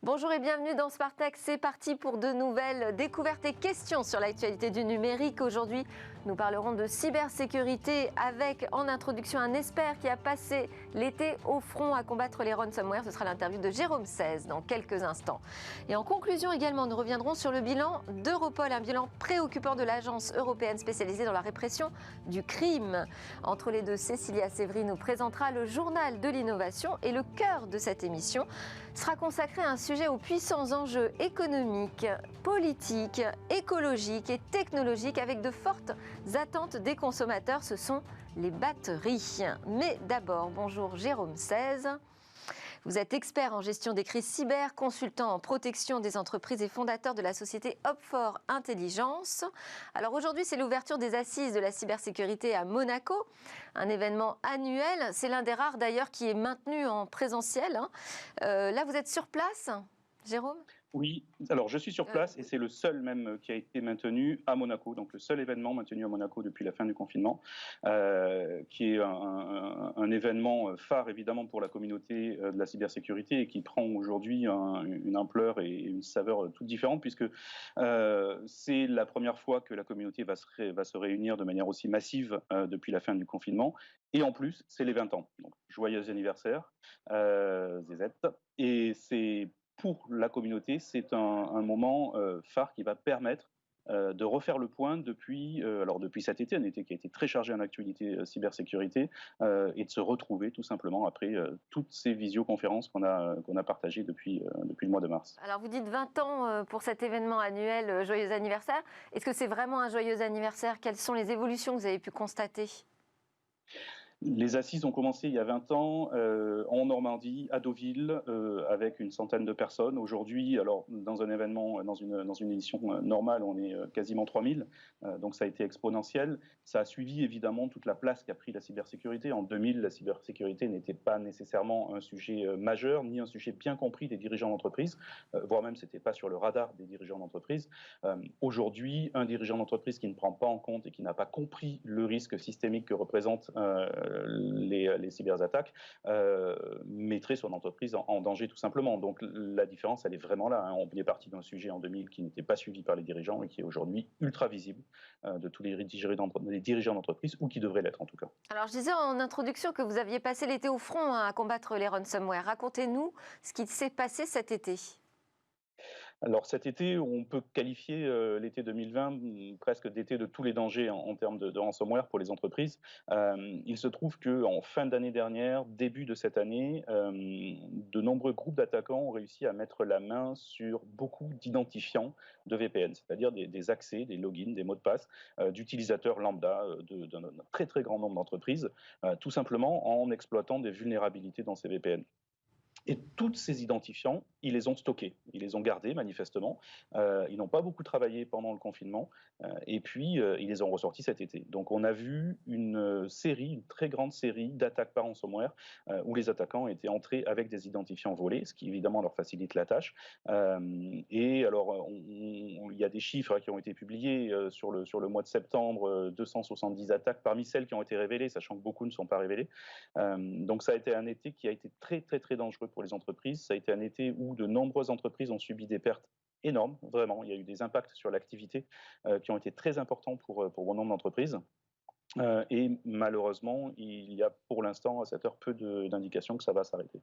Bonjour et bienvenue dans Spartak. C'est parti pour de nouvelles découvertes et questions sur l'actualité du numérique. Aujourd'hui, nous parlerons de cybersécurité avec en introduction un expert qui a passé l'été au front à combattre les ransomware. Ce sera l'interview de Jérôme 16 dans quelques instants. Et en conclusion également, nous reviendrons sur le bilan d'Europol, un bilan préoccupant de l'agence européenne spécialisée dans la répression du crime. Entre les deux, Cécilia Sévry nous présentera le journal de l'innovation et le cœur de cette émission sera consacré à un sujet aux puissants enjeux économiques, politiques, écologiques et technologiques avec de fortes attentes des consommateurs, ce sont les batteries. Mais d'abord, bonjour Jérôme 16. Vous êtes expert en gestion des crises cyber, consultant en protection des entreprises et fondateur de la société Up4 Intelligence. Alors aujourd'hui, c'est l'ouverture des assises de la cybersécurité à Monaco, un événement annuel. C'est l'un des rares d'ailleurs qui est maintenu en présentiel. Là, vous êtes sur place, Jérôme ? Oui, alors je suis sur place et c'est le seul même qui a été maintenu à Monaco, donc le seul événement maintenu à Monaco depuis la fin du confinement, qui est un événement phare évidemment pour la communauté de la cybersécurité et qui prend aujourd'hui une ampleur et une saveur toute différente puisque c'est la première fois que la communauté va se réunir de manière aussi massive depuis la fin du confinement. Et en plus, c'est les 20 ans. Donc, joyeux anniversaire, ZZ. Et c'est pour la communauté, c'est un moment phare qui va permettre de refaire le point depuis cet été, un été qui a été très chargé en actualité cybersécurité, et de se retrouver tout simplement après toutes ces visioconférences qu'on a partagées depuis le mois de mars. Alors vous dites 20 ans pour cet événement annuel, joyeux anniversaire. Est-ce que c'est vraiment un joyeux anniversaire ? Quelles sont les évolutions que vous avez pu constater ? Les assises ont commencé il y a 20 ans en Normandie, à Deauville, avec une centaine de personnes. Aujourd'hui, alors dans un événement, dans une édition normale, on est quasiment 3000, donc ça a été exponentiel. Ça a suivi évidemment toute la place qu'a pris la cybersécurité. En 2000, la cybersécurité n'était pas nécessairement un sujet majeur, ni un sujet bien compris des dirigeants d'entreprise, voire même c'était pas sur le radar des dirigeants d'entreprise. Aujourd'hui, un dirigeant d'entreprise qui ne prend pas en compte et qui n'a pas compris le risque systémique que représente les cyberattaques mettrait son entreprise en danger tout simplement. Donc la différence, elle est vraiment là. On est parti d'un sujet en 2000 qui n'était pas suivi par les dirigeants et qui est aujourd'hui ultra visible de tous les dirigeants d'entreprise ou qui devraient l'être en tout cas. Alors je disais en introduction que vous aviez passé l'été au front à combattre les ransomware. Racontez-nous ce qui s'est passé cet été. Alors cet été, on peut qualifier l'été 2020 presque d'été de tous les dangers en termes de ransomware pour les entreprises. Il se trouve qu'en fin d'année dernière, début de cette année, de nombreux groupes d'attaquants ont réussi à mettre la main sur beaucoup d'identifiants de VPN, c'est-à-dire des accès, des logins, des mots de passe d'utilisateurs lambda d'un très très grand nombre d'entreprises, tout simplement en exploitant des vulnérabilités dans ces VPN. Et tous ces identifiants, ils les ont stockés, ils les ont gardés manifestement. Ils n'ont pas beaucoup travaillé pendant le confinement, et puis ils les ont ressortis cet été. Donc on a vu une très grande série d'attaques par ransomware, où les attaquants étaient entrés avec des identifiants volés, ce qui évidemment leur facilite la tâche. Et alors il y a des chiffres qui ont été publiés sur le mois de septembre, 270 attaques parmi celles qui ont été révélées, sachant que beaucoup ne sont pas révélées. Donc ça a été un été qui a été très très très dangereux pour les entreprises. Ça a été un été où de nombreuses entreprises ont subi des pertes énormes, vraiment. Il y a eu des impacts sur l'activité qui ont été très importants pour bon nombre d'entreprises. Et malheureusement, il y a pour l'instant à cette heure peu d'indications que ça va s'arrêter.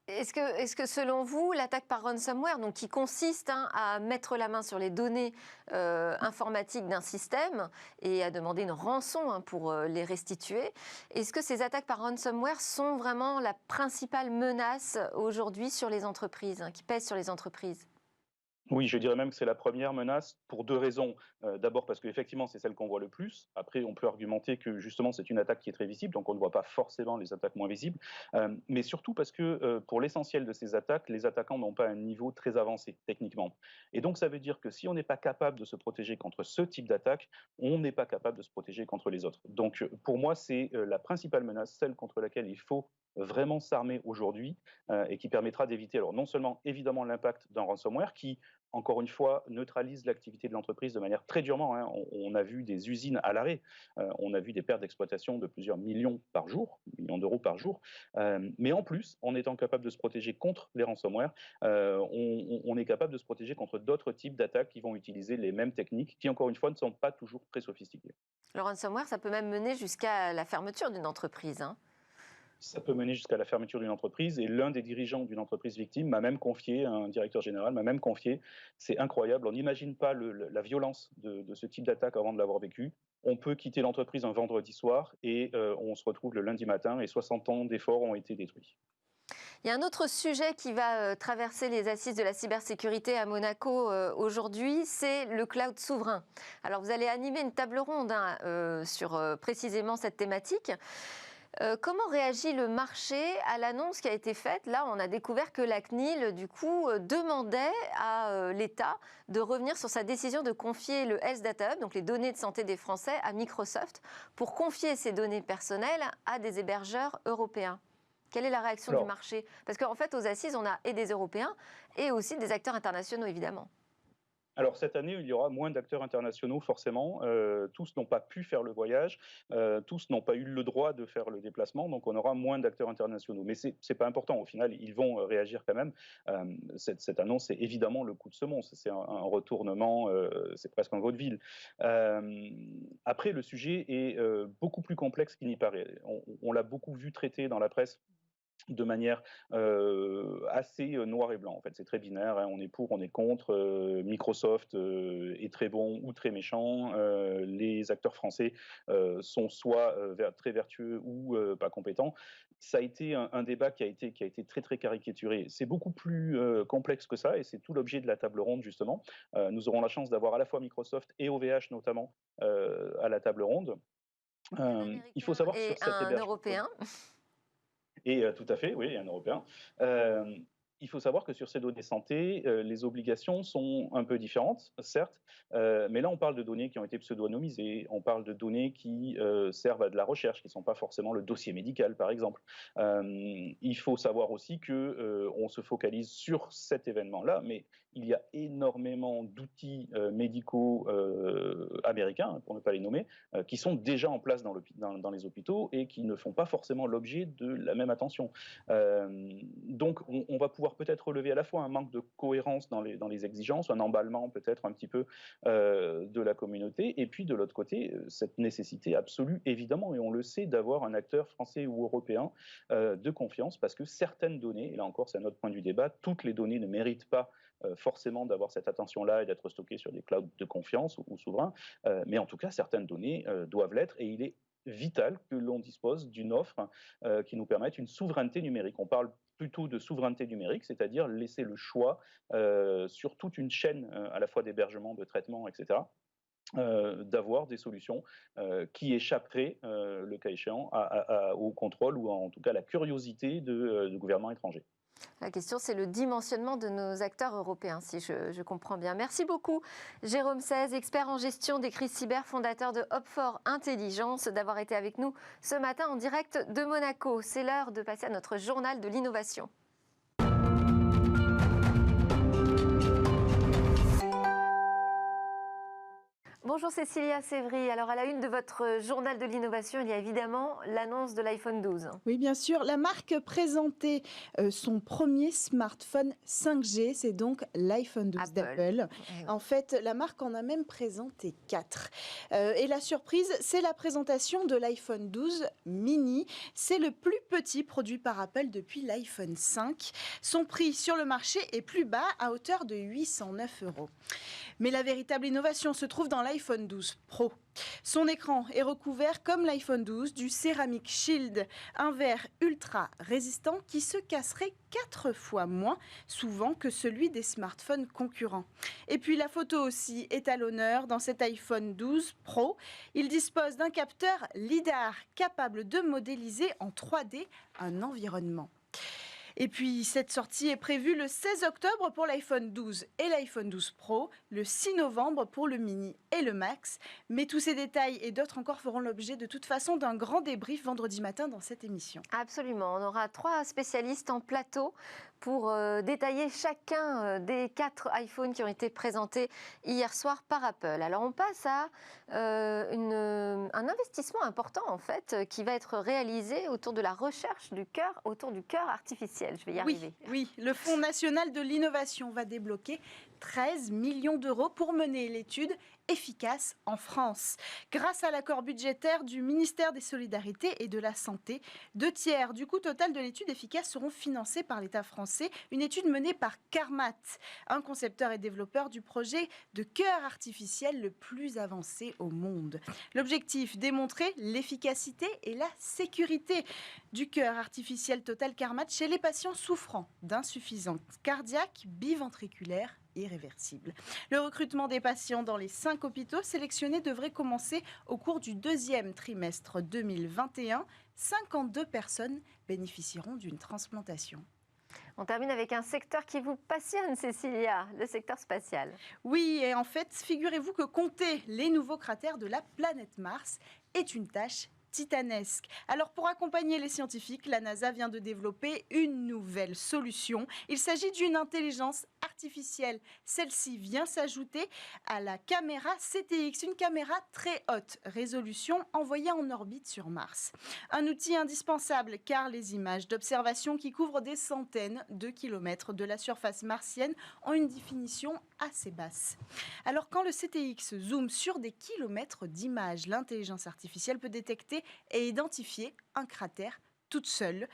Est-ce que selon vous, l'attaque par ransomware, donc qui consiste à mettre la main sur les données informatiques d'un système et à demander une rançon pour les restituer, est-ce que ces attaques par ransomware sont vraiment la principale menace aujourd'hui sur les entreprises, qui pèse sur les entreprises ? Oui, je dirais même que c'est la première menace pour deux raisons. D'abord parce qu'effectivement, c'est celle qu'on voit le plus. Après, on peut argumenter que justement, c'est une attaque qui est très visible, donc on ne voit pas forcément les attaques moins visibles. Mais surtout parce que pour l'essentiel de ces attaques, les attaquants n'ont pas un niveau très avancé techniquement. Et donc, ça veut dire que si on n'est pas capable de se protéger contre ce type d'attaque, on n'est pas capable de se protéger contre les autres. Donc, pour moi, c'est la principale menace, celle contre laquelle il faut vraiment s'armer aujourd'hui et qui permettra d'éviter alors non seulement évidemment l'impact d'un ransomware qui encore une fois, neutralise l'activité de l'entreprise de manière très durement, hein. On a vu des usines à l'arrêt, on a vu des pertes d'exploitation de plusieurs millions par jour, millions d'euros par jour. Mais en plus, en étant capable de se protéger contre les ransomware, on est capable de se protéger contre d'autres types d'attaques qui vont utiliser les mêmes techniques, qui encore une fois ne sont pas toujours très sophistiquées. Le ransomware, ça peut même mener jusqu'à la fermeture d'une entreprise, hein. Ça peut mener jusqu'à la fermeture d'une entreprise et l'un des dirigeants d'une entreprise victime m'a même confié, un directeur général m'a même confié, c'est incroyable, on n'imagine pas la violence de ce type d'attaque avant de l'avoir vécu. On peut quitter l'entreprise un vendredi soir et on se retrouve le lundi matin et 60 ans d'efforts ont été détruits. Il y a un autre sujet qui va traverser les assises de la cybersécurité à Monaco aujourd'hui, c'est le cloud souverain. Alors vous allez animer une table ronde sur précisément cette thématique. Comment réagit le marché à l'annonce qui a été faite? Là, on a découvert que la CNIL, du coup, demandait à l'État de revenir sur sa décision de confier le Health Data Hub, donc les données de santé des Français, à Microsoft, pour confier ces données personnelles à des hébergeurs européens. Quelle est la réaction du marché? Parce qu'en fait, aux assises, on a et des Européens et aussi des acteurs internationaux, évidemment. Alors cette année, il y aura moins d'acteurs internationaux forcément. Tous n'ont pas pu faire le voyage, tous n'ont pas eu le droit de faire le déplacement, donc on aura moins d'acteurs internationaux. Mais c'est pas important. Au final, ils vont réagir quand même. Cette annonce, c'est évidemment le coup de semonce. C'est un retournement, c'est presque un vaudeville. Après, le sujet est beaucoup plus complexe qu'il n'y paraît. On l'a beaucoup vu traité dans la presse de manière assez noir et blanc. En fait, c'est très binaire, hein. On est pour, on est contre. Microsoft est très bon ou très méchant. Les acteurs français sont soit très vertueux ou pas compétents. Ça a été un débat qui a été très très caricaturé. C'est beaucoup plus complexe que ça et c'est tout l'objet de la table ronde justement. Nous aurons la chance d'avoir à la fois Microsoft et OVH notamment à la table ronde. Il faut savoir que sur cet un hébergement, Européen. et tout à fait, oui, un Européen. Il faut savoir que sur ces données santé, les obligations sont un peu différentes, certes, mais là on parle de données qui ont été pseudo-anonymisées, on parle de données qui servent à de la recherche, qui ne sont pas forcément le dossier médical, par exemple. Il faut savoir aussi que on se focalise sur cet événement-là, mais il y a énormément d'outils médicaux américains, pour ne pas les nommer, qui sont déjà en place dans les hôpitaux et qui ne font pas forcément l'objet de la même attention. Donc, on va pouvoir peut-être relever à la fois un manque de cohérence dans les exigences, un emballement peut-être un petit peu de la communauté, et puis de l'autre côté, cette nécessité absolue, évidemment, et on le sait, d'avoir un acteur français ou européen de confiance, parce que certaines données, et là encore c'est un autre point du débat, toutes les données ne méritent pas forcément d'avoir cette attention-là et d'être stockées sur des clouds de confiance ou souverains, mais en tout cas, certaines données doivent l'être, et il est vital que l'on dispose d'une offre qui nous permette une souveraineté numérique. On parle plutôt de souveraineté numérique, c'est-à-dire laisser le choix sur toute une chaîne à la fois d'hébergement, de traitement, etc., d'avoir des solutions qui échapperaient, le cas échéant, au contrôle ou en tout cas à la curiosité de gouvernements étrangers. La question, c'est le dimensionnement de nos acteurs européens, si je comprends bien. Merci beaucoup, Jérôme Saiz, expert en gestion des crises cyber, fondateur de Hop4 Intelligence, d'avoir été avec nous ce matin en direct de Monaco. C'est l'heure de passer à notre journal de l'innovation. Bonjour Cécilia Sévry. Alors à la une de votre journal de l'innovation, il y a évidemment l'annonce de l'iPhone 12. Oui, bien sûr. La marque présentait son premier smartphone 5G, c'est donc l'iPhone 12 d'Apple. En fait, la marque en a même présenté 4. Et la surprise, c'est la présentation de l'iPhone 12 mini. C'est le plus petit produit par Apple depuis l'iPhone 5. Son prix sur le marché est plus bas, à hauteur de 809 €. Mais la véritable innovation se trouve dans l'iPhone 12 Pro. Son écran est recouvert, comme l'iPhone 12, du Ceramic Shield, un verre ultra résistant qui se casserait 4 fois moins souvent que celui des smartphones concurrents. Et puis la photo aussi est à l'honneur dans cet iPhone 12 Pro. Il dispose d'un capteur LiDAR capable de modéliser en 3D un environnement. Et puis, cette sortie est prévue le 16 octobre pour l'iPhone 12 et l'iPhone 12 Pro, le 6 novembre pour le Mini et le Max. Mais tous ces détails et d'autres encore feront l'objet de toute façon d'un grand débrief vendredi matin dans cette émission. Absolument. On aura 3 spécialistes en plateau pour détailler chacun des 4 iPhones qui ont été présentés hier soir par Apple. Alors on passe à un investissement important en fait qui va être réalisé autour de la recherche du cœur, autour du cœur artificiel. Je vais y arriver. Oui, le Fonds national de l'innovation va débloquer 13 millions d'euros pour mener l'étude efficace en France. Grâce à l'accord budgétaire du ministère des Solidarités et de la Santé, 2 tiers du coût total de l'étude efficace seront financés par l'État français. Une étude menée par Carmat, un concepteur et développeur du projet de cœur artificiel le plus avancé au monde. L'objectif, démontrer l'efficacité et la sécurité du cœur artificiel total Carmat chez les patients souffrant d'insuffisance cardiaque biventriculaire irréversible. Le recrutement des patients dans les 5 hôpitaux sélectionnés devrait commencer au cours du 2e trimestre 2021. 52 personnes bénéficieront d'une transplantation. On termine avec un secteur qui vous passionne, Cécilia, le secteur spatial. Oui, et en fait, figurez-vous que compter les nouveaux cratères de la planète Mars est une tâche titanesque. Alors pour accompagner les scientifiques, la NASA vient de développer une nouvelle solution. Il s'agit d'une intelligence artificielle. Celle-ci vient s'ajouter à la caméra CTX, une caméra très haute résolution envoyée en orbite sur Mars. Un outil indispensable car les images d'observation qui couvrent des centaines de kilomètres de la surface martienne ont une définition assez basse. Alors quand le CTX zoome sur des kilomètres d'images, l'intelligence artificielle peut détecter et identifier un cratère toute seule.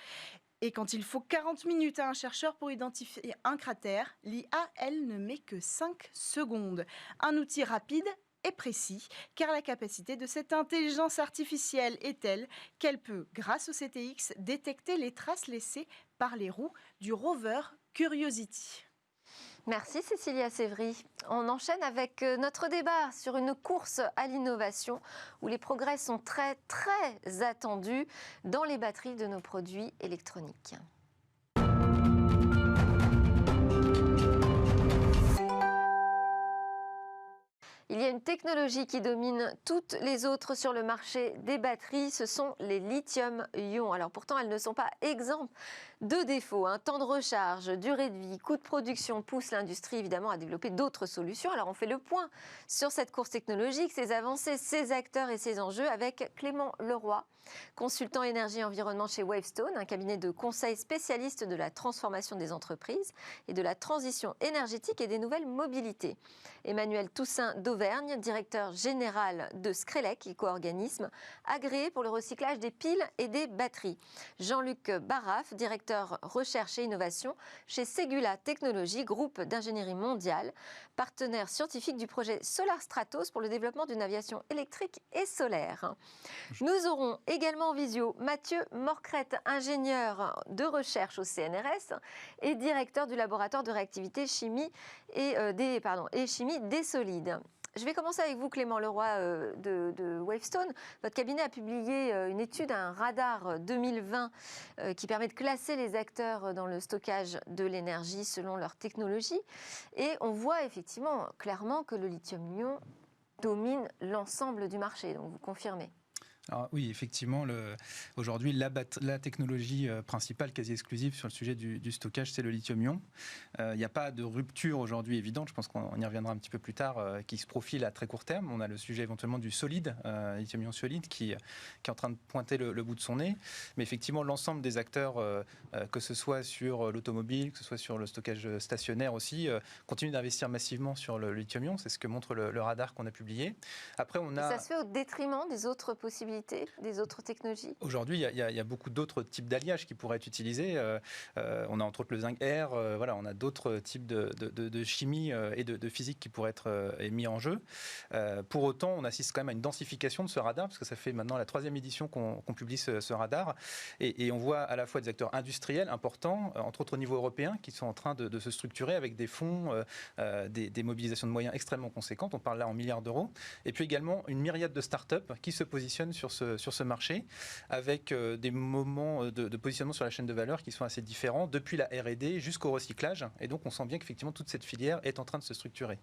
Et quand il faut 40 minutes à un chercheur pour identifier un cratère, l'IA, elle, ne met que 5 secondes. Un outil rapide et précis, car la capacité de cette intelligence artificielle est telle qu'elle peut, grâce au CTX, détecter les traces laissées par les roues du rover Curiosity. Merci Cécilia Sévry. On enchaîne avec notre débat sur une course à l'innovation où les progrès sont très attendus dans les batteries de nos produits électroniques. Il y a une technologie qui domine toutes les autres sur le marché des batteries, ce sont les lithium-ion. Alors pourtant, elles ne sont pas exemptes de défauts. Temps de recharge, durée de vie, coût de production poussent l'industrie évidemment à développer d'autres solutions. Alors on fait le point sur cette course technologique, ses avancées, ses acteurs et ses enjeux avec Clément Leroy, consultant énergie et environnement chez Wavestone, un cabinet de conseil spécialiste de la transformation des entreprises et de la transition énergétique et des nouvelles mobilités. Emmanuel Toussaint d'Auvergne, directeur général de Screlec, éco-organisme agréé pour le recyclage des piles et des batteries. Jean-Luc Barraf, directeur recherche et innovation chez Segula Technologies, groupe d'ingénierie mondiale, partenaire scientifique du projet Solar Stratos pour le développement d'une aviation électrique et solaire. Nous aurons également en visio Mathieu Morcrette, ingénieur de recherche au CNRS et directeur du laboratoire de réactivité chimie et chimie des solides. Je vais commencer avec vous, Clément Leroy de Wavestone. Votre cabinet a publié une étude, un radar 2020 qui permet de classer les acteurs dans le stockage de l'énergie selon leur technologie. Et on voit effectivement clairement que le lithium-ion domine l'ensemble du marché. Donc vous confirmez? Alors, oui, effectivement, aujourd'hui, la technologie principale, quasi exclusive sur le sujet du stockage, c'est le lithium-ion. Il n'y a pas de rupture aujourd'hui évidente, je pense qu'on y reviendra un petit peu plus tard, qui se profile à très court terme. On a le sujet éventuellement du solide, lithium-ion solide, qui est en train de pointer le bout de son nez. Mais effectivement, l'ensemble des acteurs, que ce soit sur l'automobile, que ce soit sur le stockage stationnaire aussi, continuent d'investir massivement sur le lithium-ion. C'est ce que montre le radar qu'on a publié. Après, ça se fait au détriment des autres possibilités, des autres technologies? Aujourd'hui, il y a beaucoup d'autres types d'alliages qui pourraient être utilisés. On a entre autres le zinc air, on a d'autres types de chimie et de physique qui pourraient être mis en jeu. Pour autant, on assiste quand même à une densification de ce radar, parce que ça fait maintenant la 3e édition qu'on publie ce radar. Et on voit à la fois des acteurs industriels importants, entre autres au niveau européen, qui sont en train de se structurer avec des fonds, des mobilisations de moyens extrêmement conséquentes. On parle là en milliards d'euros. Et puis également une myriade de start-up qui se positionnent sur ce marché, avec des moments de positionnement sur la chaîne de valeur qui sont assez différents, depuis la R&D jusqu'au recyclage. Et donc, on sent bien qu'effectivement, toute cette filière est en train de se structurer.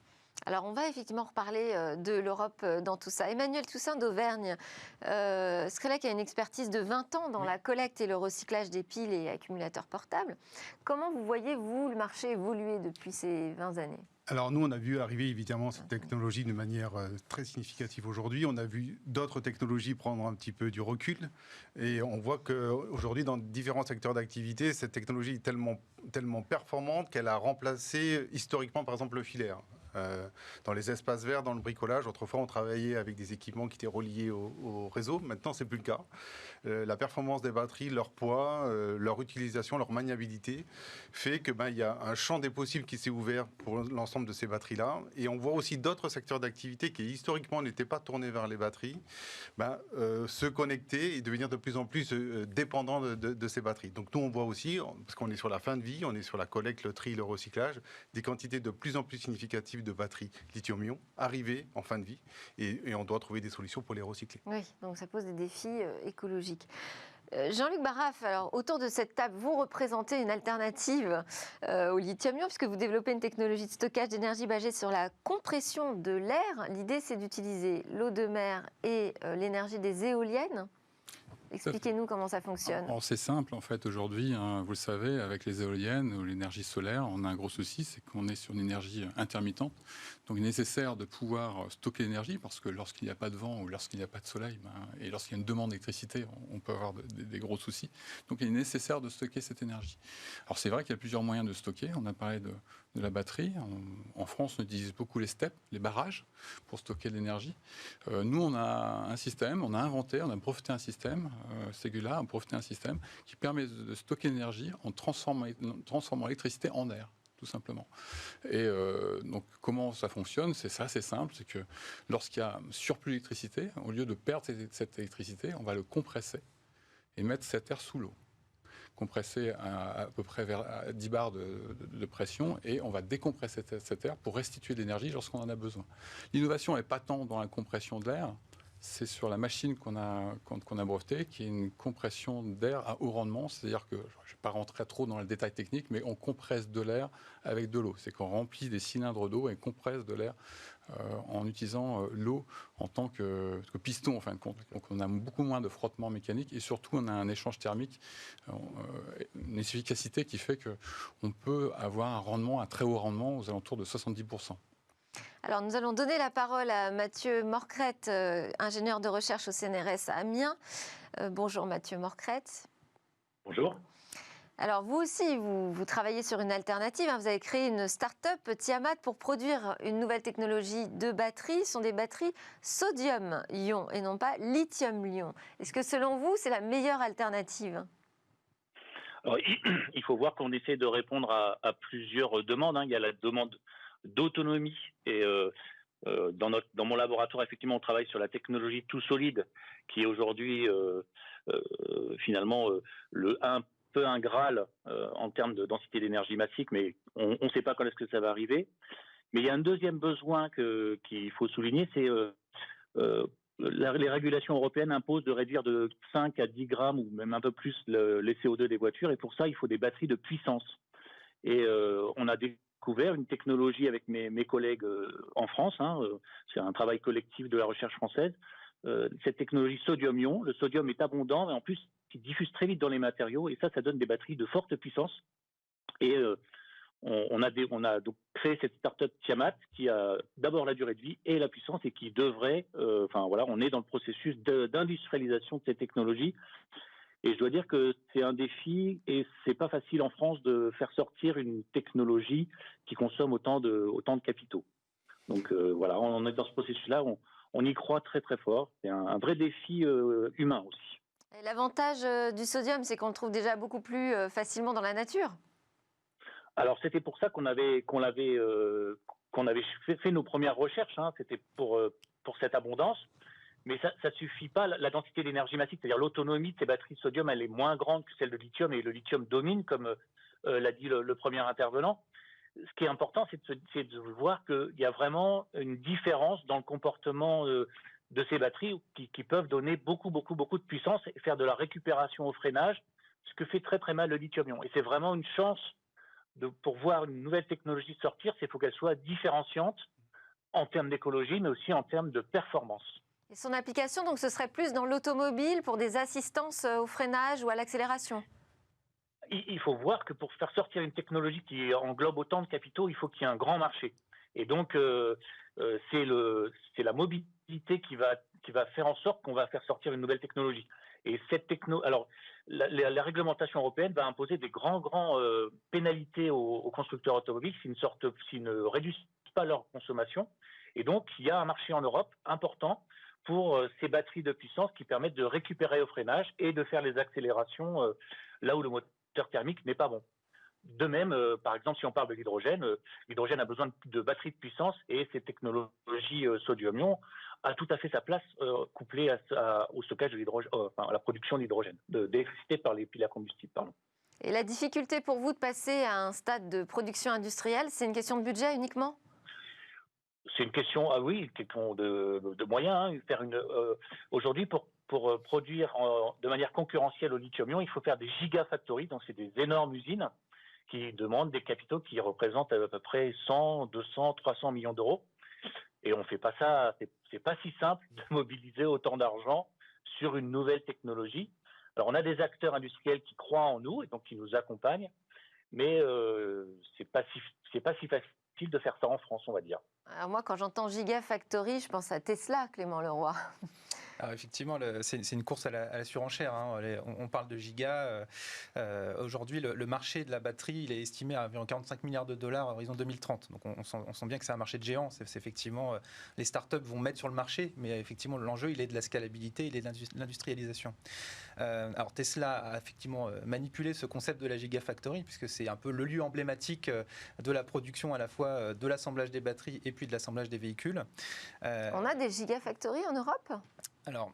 Alors, on va effectivement reparler de l'Europe dans tout ça. Emmanuel Toussaint d'Auvergne, Screlec a une expertise de 20 ans dans la collecte et le recyclage des piles et accumulateurs portables. Comment vous voyez, vous, le marché évoluer depuis ces 20 années ? Alors nous, on a vu arriver évidemment cette technologie de manière très significative aujourd'hui. On a vu d'autres technologies prendre un petit peu du recul. Et on voit qu'aujourd'hui, dans différents secteurs d'activité, cette technologie est tellement performante qu'elle a remplacé historiquement, par exemple, le filaire. Dans les espaces verts, dans le bricolage, autrefois on travaillait avec des équipements qui étaient reliés au réseau. Maintenant, c'est plus le cas. La performance des batteries, leur poids, leur utilisation, leur maniabilité fait que il y a un champ des possibles qui s'est ouvert pour l'ensemble de ces batteries-là. Et on voit aussi d'autres secteurs d'activité qui historiquement n'étaient pas tournés vers les batteries, se connecter et devenir de plus en plus dépendants de ces batteries. Donc nous, on voit aussi, parce qu'on est sur la fin de vie, on est sur la collecte, le tri, le recyclage, des quantités de plus en plus significatives de batteries lithium-ion arrivées en fin de vie et on doit trouver des solutions pour les recycler. Oui, donc ça pose des défis écologiques. Jean-Luc Barraf, alors autour de cette table, vous représentez une alternative au lithium-ion puisque vous développez une technologie de stockage d'énergie basée sur la compression de l'air. L'idée, c'est d'utiliser l'eau de mer et l'énergie des éoliennes. Expliquez-nous comment ça fonctionne. Alors, c'est simple en fait aujourd'hui, vous le savez, avec les éoliennes ou l'énergie solaire, on a un gros souci, c'est qu'on est sur une énergie intermittente. Donc il est nécessaire de pouvoir stocker l'énergie parce que lorsqu'il n'y a pas de vent ou lorsqu'il n'y a pas de soleil, et lorsqu'il y a une demande d'électricité, on peut avoir des gros soucis. Donc il est nécessaire de stocker cette énergie. Alors c'est vrai qu'il y a plusieurs moyens de stocker. On a parlé de la batterie. En France, on utilise beaucoup les steppes, les barrages, pour stocker l'énergie. Nous, on a un système, on a inventé, on a breveté un système, Segula a breveté un système qui permet de stocker l'énergie en transformant l'électricité en air, tout simplement. Et donc, comment ça fonctionne ? C'est simple, c'est que lorsqu'il y a surplus d'électricité, au lieu de perdre cette électricité, on va le compresser et mettre cet air sous l'eau. Compresser à peu près vers 10 bars de pression et on va décompresser cet air pour restituer de l'énergie lorsqu'on en a besoin. L'innovation n'est pas tant dans la compression de l'air, c'est sur la machine qu'on a brevetée, qui est une compression d'air à haut rendement, c'est-à-dire que, je ne vais pas rentrer trop dans le détail technique, mais on compresse de l'air avec de l'eau. C'est qu'on remplit des cylindres d'eau et compresse de l'air en utilisant l'eau en tant que piston en fin de compte. Donc on a beaucoup moins de frottement mécanique et surtout on a un échange thermique, une efficacité qui fait qu'on peut avoir un très haut rendement aux alentours de 70%. Alors nous allons donner la parole à Mathieu Morcrette, ingénieur de recherche au CNRS à Amiens. Bonjour Mathieu Morcrette. Bonjour. Alors vous aussi, vous travaillez sur une alternative. Vous avez créé une start-up Tiamat pour produire une nouvelle technologie de batterie. Ce sont des batteries sodium-ion et non pas lithium-ion. Est-ce que selon vous, c'est la meilleure alternative ? Alors, il faut voir qu'on essaie de répondre à plusieurs demandes. Il y a la demande d'autonomie et dans mon laboratoire, effectivement, on travaille sur la technologie tout solide qui est aujourd'hui finalement un peu un Graal en termes de densité d'énergie massique, mais on ne sait pas quand est-ce que ça va arriver. Mais il y a un deuxième besoin qu'il faut souligner, c'est les régulations européennes imposent de réduire de 5 à 10 grammes ou même un peu plus les CO2 des voitures, et pour ça, il faut des batteries de puissance. Et on a découvert une technologie avec mes collègues en France, c'est un travail collectif de la recherche française, cette technologie sodium-ion. Le sodium est abondant et en plus, il diffuse très vite dans les matériaux et ça donne des batteries de forte puissance. Et on a donc créé cette start-up Tiamat qui a d'abord la durée de vie et la puissance et qui devrait, on est dans le processus d'industrialisation de cette technologie. Et je dois dire que c'est un défi et c'est pas facile en France de faire sortir une technologie qui consomme autant de capitaux. Donc on est dans ce processus-là, on y croit très très fort. C'est un vrai défi humain aussi. Et l'avantage du sodium, c'est qu'on le trouve déjà beaucoup plus facilement dans la nature. Alors c'était pour ça qu'on avait fait nos premières recherches. C'était pour cette abondance. Mais ça suffit pas. La densité d'énergie massique, c'est-à-dire l'autonomie de ces batteries de sodium, elle est moins grande que celle de lithium, et le lithium domine, comme l'a dit le premier intervenant. Ce qui est important, c'est de voir qu'il y a vraiment une différence dans le comportement de ces batteries qui peuvent donner beaucoup de puissance et faire de la récupération au freinage, ce que fait très très mal le lithium-ion. Et c'est vraiment une chance pour voir une nouvelle technologie sortir, c'est qu'il faut qu'elle soit différenciante en termes d'écologie, mais aussi en termes de performance. Et son application, donc, ce serait plus dans l'automobile pour des assistances au freinage ou à l'accélération? Il faut voir que pour faire sortir une technologie qui englobe autant de capitaux, il faut qu'il y ait un grand marché. Et donc, c'est la mobilité qui va faire en sorte qu'on va faire sortir une nouvelle technologie. Et cette alors, la réglementation européenne va imposer des grands pénalités aux constructeurs automobiles s'ils ne réduisent pas leur consommation. Et donc, il y a un marché en Europe important pour ces batteries de puissance qui permettent de récupérer au freinage et de faire les accélérations là où le moteur thermique n'est pas bon. De même, par exemple, si on parle de l'hydrogène, l'hydrogène a besoin de batteries de puissance et ces technologies sodium-ion a tout à fait sa place couplée au stockage de l'hydrogène, à la production d'hydrogène, d'électricité par les piles à combustible. Pardon. Et la difficulté pour vous de passer à un stade de production industrielle, c'est une question de budget uniquement? C'est une question, question de moyens. Aujourd'hui, pour produire de manière concurrentielle au lithium-ion, il faut faire des gigafactories, donc c'est des énormes usines qui demandent des capitaux qui représentent à peu près 100, 200, 300 millions d'euros. Et on ne fait pas ça, c'est pas si simple de mobiliser autant d'argent sur une nouvelle technologie. Alors on a des acteurs industriels qui croient en nous et donc qui nous accompagnent, mais c'est pas si facile de faire ça en France, on va dire. Alors moi, quand j'entends Gigafactory, je pense à Tesla, Clément Leroy. Alors effectivement, c'est une course à la surenchère. On parle de giga. Aujourd'hui, le marché de la batterie, il est estimé à environ 45 milliards de dollars à horizon 2030. Donc on sent bien que c'est un marché de géants. C'est effectivement, les startups vont mettre sur le marché, mais effectivement, l'enjeu, il est de la scalabilité, il est de l'industrialisation. Alors Tesla a effectivement manipulé ce concept de la Gigafactory, puisque c'est un peu le lieu emblématique de la production à la fois de l'assemblage des batteries et puis de l'assemblage des véhicules. On a des Gigafactories en Europe ? Alors,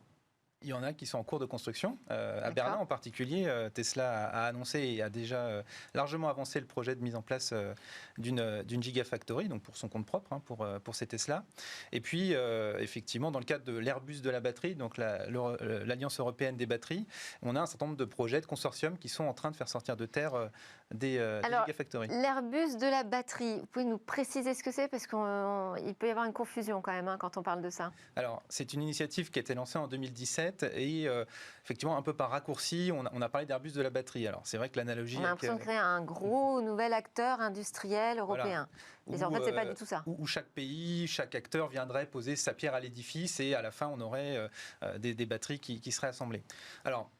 il y en a qui sont en cours de construction. À Berlin en particulier, Tesla a annoncé et a déjà largement avancé le projet de mise en place d'une Gigafactory, donc pour son compte propre, pour ces Tesla. Et puis, effectivement, dans le cadre de l'Airbus de la batterie, donc l'Alliance européenne des batteries, on a un certain nombre de projets de consortiums qui sont en train de faire sortir de terre des Gigafactories. L'Airbus de la batterie, vous pouvez nous préciser ce que c'est, parce qu'il peut y avoir une confusion quand même quand on parle de ça. Alors, c'est une initiative qui a été lancée en 2017 et effectivement, un peu par raccourci, on a parlé d'Airbus de la batterie. Alors, c'est vrai que l'analogie... On a l'impression de créer un gros nouvel acteur industriel européen. Voilà. Mais en fait, c'est pas du tout ça. Où chaque pays, chaque acteur viendrait poser sa pierre à l'édifice et à la fin, on aurait des batteries qui seraient assemblées. Alors,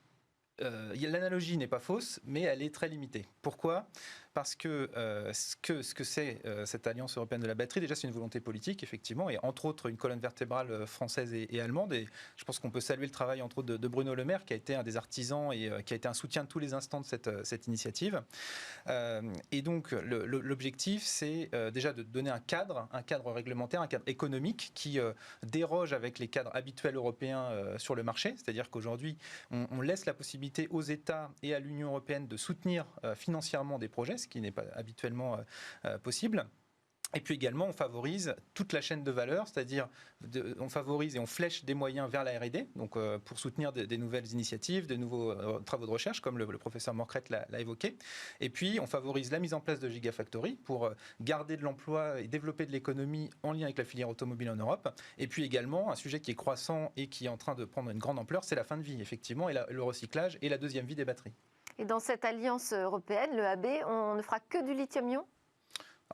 l'analogie n'est pas fausse, mais elle est très limitée. Pourquoi ? Parce que ce que c'est cette Alliance européenne de la batterie, déjà c'est une volonté politique, effectivement, et entre autres une colonne vertébrale française et allemande. Et je pense qu'on peut saluer le travail, entre autres, de Bruno Le Maire, qui a été un des artisans et qui a été un soutien de tous les instants de cette initiative. Et donc, l'objectif, c'est déjà de donner un cadre réglementaire, un cadre économique qui déroge avec les cadres habituels européens sur le marché. C'est-à-dire qu'aujourd'hui, on laisse la possibilité aux États et à l'Union européenne de soutenir financièrement des projets, ce qui n'est pas habituellement possible. Et puis également, on favorise toute la chaîne de valeur, c'est-à-dire on favorise et on flèche des moyens vers la R&D, donc pour soutenir des nouvelles initiatives, de nouveaux travaux de recherche, comme le professeur Morcrette l'a évoqué. Et puis, on favorise la mise en place de Gigafactory pour garder de l'emploi et développer de l'économie en lien avec la filière automobile en Europe. Et puis également, un sujet qui est croissant et qui est en train de prendre une grande ampleur, c'est la fin de vie, effectivement, et le recyclage et la deuxième vie des batteries. Et dans cette alliance européenne, le AB, on ne fera que du lithium-ion ?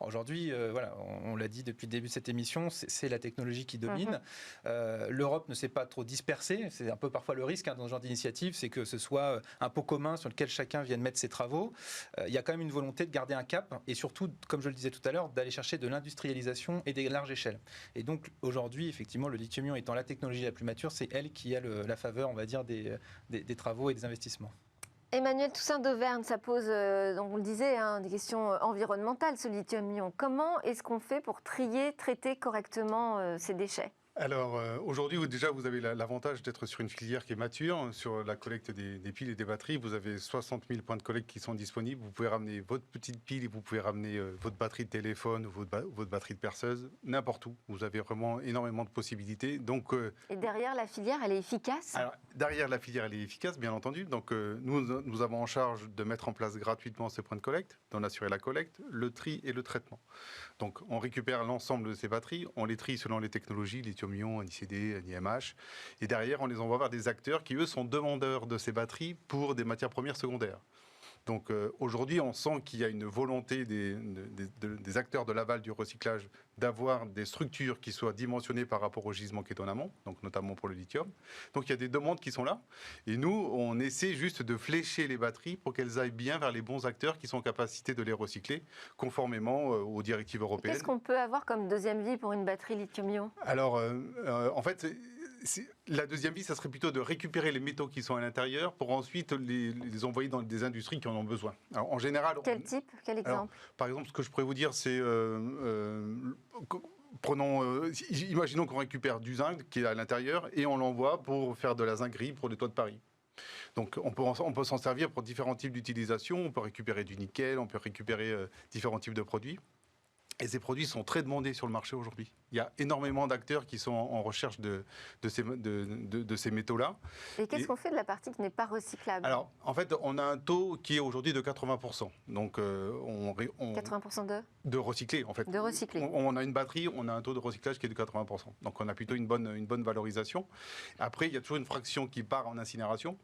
Aujourd'hui, voilà, on l'a dit depuis le début de cette émission, c'est la technologie qui domine. L'Europe ne s'est pas trop dispersée. C'est un peu parfois le risque dans ce genre d'initiative, c'est que ce soit un pot commun sur lequel chacun vienne mettre ses travaux. Il y a quand même une volonté de garder un cap et surtout, comme je le disais tout à l'heure, d'aller chercher de l'industrialisation et des larges échelles. Et donc aujourd'hui, effectivement, le lithium-ion étant la technologie la plus mature, c'est elle qui a la faveur, on va dire, des travaux et des investissements. Emmanuel Toussaint d'Auvergne, ça pose, donc vous le disiez, des questions environnementales, ce lithium-ion. Comment est-ce qu'on fait pour trier, traiter correctement ces déchets ? Alors aujourd'hui, déjà, vous avez l'avantage d'être sur une filière qui est mature. Sur la collecte des piles et des batteries, vous avez 60 000 points de collecte qui sont disponibles. Vous pouvez ramener votre petite pile et vous pouvez ramener votre batterie de téléphone ou votre batterie de perceuse, n'importe où. Vous avez vraiment énormément de possibilités. Donc, et derrière, la filière, elle est efficace? Alors, derrière, la filière, elle est efficace, bien entendu. Donc, nous avons en charge de mettre en place gratuitement ces points de collecte, d'en assurer la collecte, le tri et le traitement. Donc, on récupère l'ensemble de ces batteries, on les trie selon les technologies, lithium-ion, NiCd, NiMH. Et derrière, on les envoie vers des acteurs qui, eux, sont demandeurs de ces batteries pour des matières premières secondaires. Donc aujourd'hui, on sent qu'il y a une volonté des acteurs de l'aval du recyclage d'avoir des structures qui soient dimensionnées par rapport au gisement qui est en amont, donc notamment pour le lithium. Donc il y a des demandes qui sont là. Et nous, on essaie juste de flécher les batteries pour qu'elles aillent bien vers les bons acteurs qui sont en capacité de les recycler, conformément aux directives européennes. Qu'est-ce qu'on peut avoir comme deuxième vie pour une batterie lithium-ion? Alors, en fait... La deuxième vie, ça serait plutôt de récupérer les métaux qui sont à l'intérieur pour ensuite les envoyer dans des industries qui en ont besoin. Alors, en général... Quel type? Quel exemple? Alors, par exemple, ce que je pourrais vous dire, c'est... imaginons qu'on récupère du zinc qui est à l'intérieur et on l'envoie pour faire de la zincerie pour les toits de Paris. Donc on peut s'en servir pour différents types d'utilisation. On peut récupérer du nickel, on peut récupérer différents types de produits. Et ces produits sont très demandés sur le marché aujourd'hui. Il y a énormément d'acteurs qui sont en recherche de ces métaux-là. Et qu'est-ce qu'on fait de la partie qui n'est pas recyclable? Alors, en fait, on a un taux qui est aujourd'hui de 80%. Donc, 80% de recycler, en fait. De recycler. On a une batterie, on a un taux de recyclage qui est de 80%. Donc, on a plutôt une bonne valorisation. Après, il y a toujours une fraction qui part en incinération.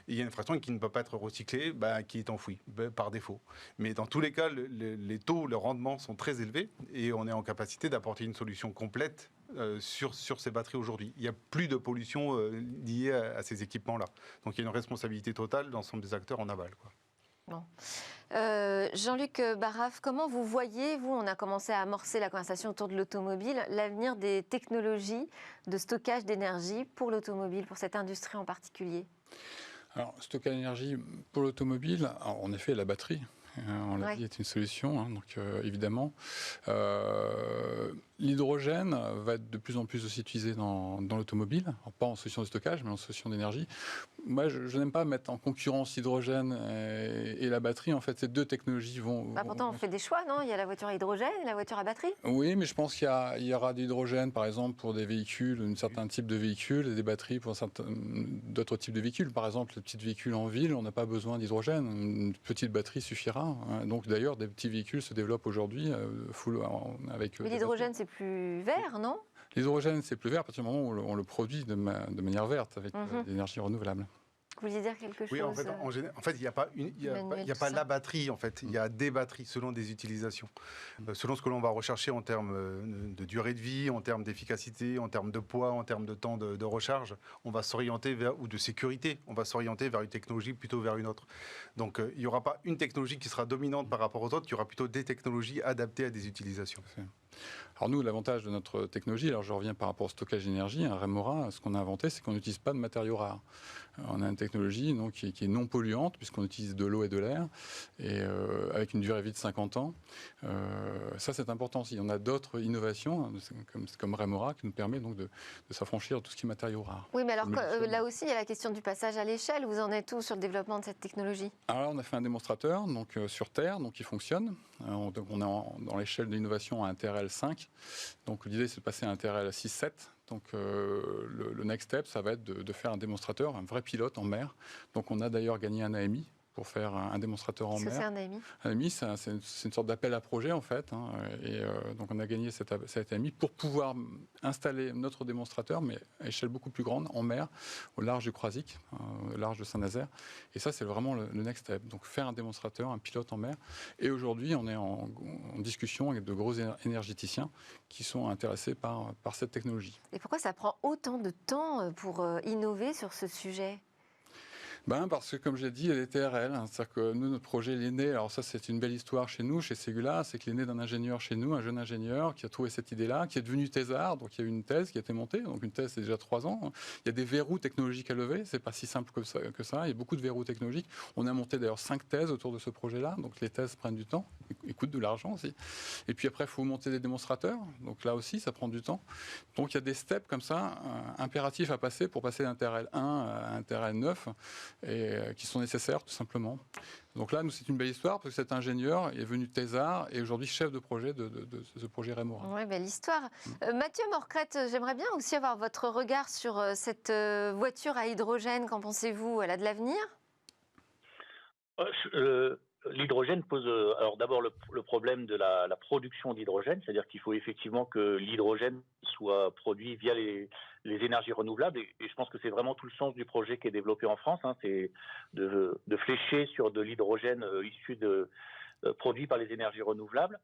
Et il y a une fraction qui ne peut pas être recyclée, qui est enfouie, par défaut. Mais dans tous les cas, les taux, le rendement sont très élevés. Et on est en capacité d'apporter une solution complète sur ces batteries aujourd'hui. Il n'y a plus de pollution liée à ces équipements-là. Donc il y a une responsabilité totale de l'ensemble des acteurs en aval, quoi. Bon. Jean-Luc Barraf, comment vous voyez, vous, on a commencé à amorcer la conversation autour de l'automobile, l'avenir des technologies de stockage d'énergie pour l'automobile, pour cette industrie en particulier? Alors, stockage d'énergie pour l'automobile, en effet, la batterie. On l'a dit, est une solution, hein, donc évidemment. L'hydrogène va être de plus en plus aussi utilisé dans l'automobile, pas en solution de stockage, mais en solution d'énergie. Moi, je n'aime pas mettre en concurrence l'hydrogène et la batterie. En fait, ces deux technologies vont... Pourtant, on fait des choix, non? Il y a la voiture à hydrogène et la voiture à batterie. Oui, mais je pense qu'il y aura de l'hydrogène, par exemple, pour des véhicules, un certain type de véhicules, et des batteries pour d'autres types de véhicules. Par exemple, les petits véhicules en ville, on n'a pas besoin d'hydrogène. Une petite batterie suffira. Donc, d'ailleurs, des petits véhicules se développent aujourd'hui avec... Mais l'hydrogène, c'est plus vert, non? L'hydrogène, c'est plus vert à partir du moment où on le produit de manière verte, avec de l'énergie renouvelable. Vous vouliez dire quelque chose? Oui, en fait, il n'y a pas la batterie, en fait. Il y a des batteries selon des utilisations. Selon ce que l'on va rechercher en termes de durée de vie, en termes d'efficacité, en termes de poids, en termes de temps de recharge, on va s'orienter ou de sécurité, on va s'orienter vers une technologie plutôt vers une autre. Donc, il n'y aura pas une technologie qui sera dominante par rapport aux autres, il y aura plutôt des technologies adaptées à des utilisations. Alors nous, l'avantage de notre technologie, alors je reviens par rapport au stockage d'énergie, Remora, ce qu'on a inventé, c'est qu'on n'utilise pas de matériaux rares. On a une technologie donc, qui est non polluante, puisqu'on utilise de l'eau et de l'air, et avec une durée de vie de 50 ans. Ça, c'est important. Il y en a d'autres innovations, comme Remora, qui nous permet donc de s'affranchir de tout ce qui est matériaux rares. Oui, mais alors là aussi, il y a la question du passage à l'échelle. Vous en êtes où sur le développement de cette technologie? Alors, on a fait un démonstrateur donc, sur Terre, donc, qui fonctionne. Donc, on est dans l'échelle d'innovation à un TRL 5. Donc l'idée, c'est de passer à un TRL 6-7. Donc le next step, ça va être de faire un démonstrateur, un vrai pilote en mer. Donc on a d'ailleurs gagné un AMI pour faire un démonstrateur en mer. Qu'est-ce que c'est un AMI? Un AMI, c'est une sorte d'appel à projet en fait. Hein, et donc on a gagné cet AMI pour pouvoir installer notre démonstrateur, mais à échelle beaucoup plus grande, en mer, au large du Croisic, au large de Saint-Nazaire. Et ça, c'est vraiment le next step. Donc faire un démonstrateur, un pilote en mer. Et aujourd'hui, on est en discussion avec de gros énergéticiens qui sont intéressés par cette technologie. Et pourquoi ça prend autant de temps pour innover sur ce sujet ? Parce que, comme j'ai dit, il y a des TRL. C'est-à-dire que nous, notre projet, il est né. Alors, ça, c'est une belle histoire chez nous, chez Ségula. C'est qu'il est né d'un ingénieur chez nous, un jeune ingénieur qui a trouvé cette idée-là, qui est devenu thésard. Donc, il y a eu une thèse qui a été montée. Donc, une thèse, c'est déjà 3 ans. Il y a des verrous technologiques à lever. C'est pas si simple que ça. Il y a beaucoup de verrous technologiques. On a monté d'ailleurs 5 thèses autour de ce projet-là. Donc, les thèses prennent du temps. Ils coûtent de l'argent aussi. Et puis après, il faut monter des démonstrateurs. Donc, là aussi, ça prend du temps. Donc, il y a des steps comme ça, impératifs à passer pour passer d'un TRL 1 à un TRL 9. Et qui sont nécessaires tout simplement. Donc là, nous, c'est une belle histoire parce que cet ingénieur est venu thésard et aujourd'hui chef de projet de ce projet Rémora. Oui, belle histoire. Mathieu Morcrette, j'aimerais bien aussi avoir votre regard sur cette voiture à hydrogène. Qu'en pensez-vous? Elle a de l'avenir? L'hydrogène pose alors d'abord le problème de la production d'hydrogène, c'est-à-dire qu'il faut effectivement que l'hydrogène soit produit via les énergies renouvelables, et je pense que c'est vraiment tout le sens du projet qui est développé en France, c'est de flécher sur de l'hydrogène issu produit par les énergies renouvelables.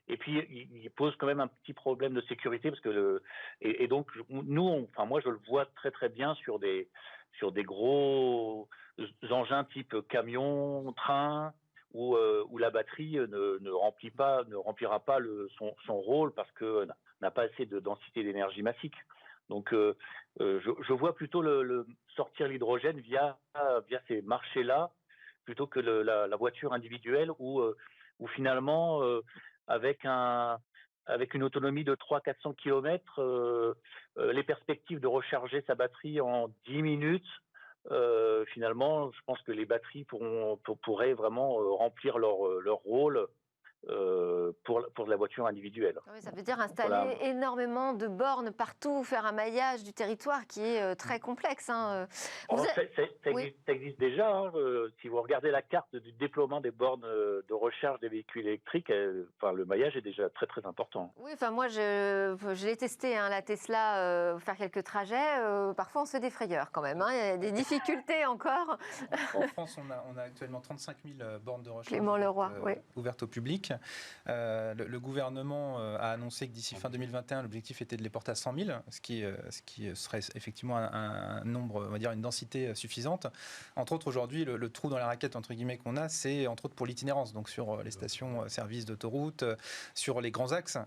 Et puis il pose quand même un petit problème de sécurité parce que et donc moi je le vois très très bien sur des gros engins type camion, train, où la batterie ne remplira pas son rôle parce que n'a pas assez de densité d'énergie massique. Donc je vois plutôt sortir l'hydrogène via ces marchés-là plutôt que la voiture individuelle où finalement avec une autonomie de 300-400 km, les perspectives de recharger sa batterie en 10 minutes, finalement, je pense que les batteries pourraient vraiment remplir leur rôle pour la voiture individuelle. Oui, ça veut dire installer énormément de bornes partout, faire un maillage du territoire qui est très complexe. Ça existe déjà. Si vous regardez la carte du déploiement des bornes de recharge des véhicules électriques, le maillage est déjà très très important. Oui, moi je l'ai testé, la Tesla, faire quelques trajets. Parfois on se fait des frayeurs quand même. Il y a des difficultés encore. En France, on a actuellement 35 000 bornes de recharge ouvertes au public. Le gouvernement a annoncé que d'ici fin 2021, l'objectif était de les porter à 100 000, ce qui serait effectivement un nombre, on va dire une densité suffisante. Entre autres, aujourd'hui, le trou dans la raquette entre guillemets qu'on a, c'est entre autres pour l'itinérance, donc sur les stations-service d'autoroute, sur les grands axes.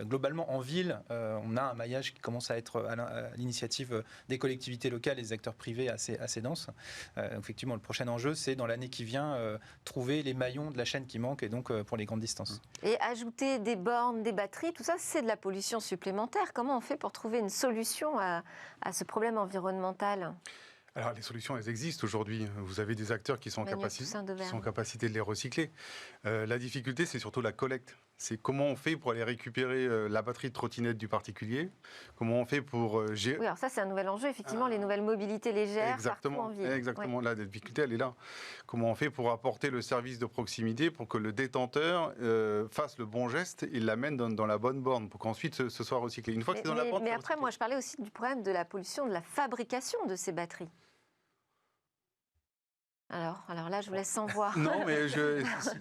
Globalement, en ville, on a un maillage qui commence à être à l'initiative des collectivités locales et des acteurs privés assez dense. Effectivement, le prochain enjeu, c'est dans l'année qui vient, trouver les maillons de la chaîne qui manquent et donc pour les grandes distances. Et ajouter des bornes, des batteries, tout ça, c'est de la pollution supplémentaire. Comment on fait pour trouver une solution à ce problème environnemental ? Alors, les solutions, elles existent aujourd'hui. Vous avez des acteurs qui sont en capacité de les recycler. La difficulté, c'est surtout la collecte. C'est comment on fait pour aller récupérer la batterie de trottinette du particulier. Comment on fait pour gérer... Oui, alors ça, c'est un nouvel enjeu, effectivement, les nouvelles mobilités légères partout en ville. Exactement, la difficulté, elle est là. Comment on fait pour apporter le service de proximité pour que le détenteur fasse le bon geste et l'amène dans la bonne borne pour qu'ensuite ce soit recyclé. Une fois que c'est dans la borne, mais après, moi, je parlais aussi du problème de la pollution de la fabrication de ces batteries. Alors là, je vous laisse sans voix. Non, mais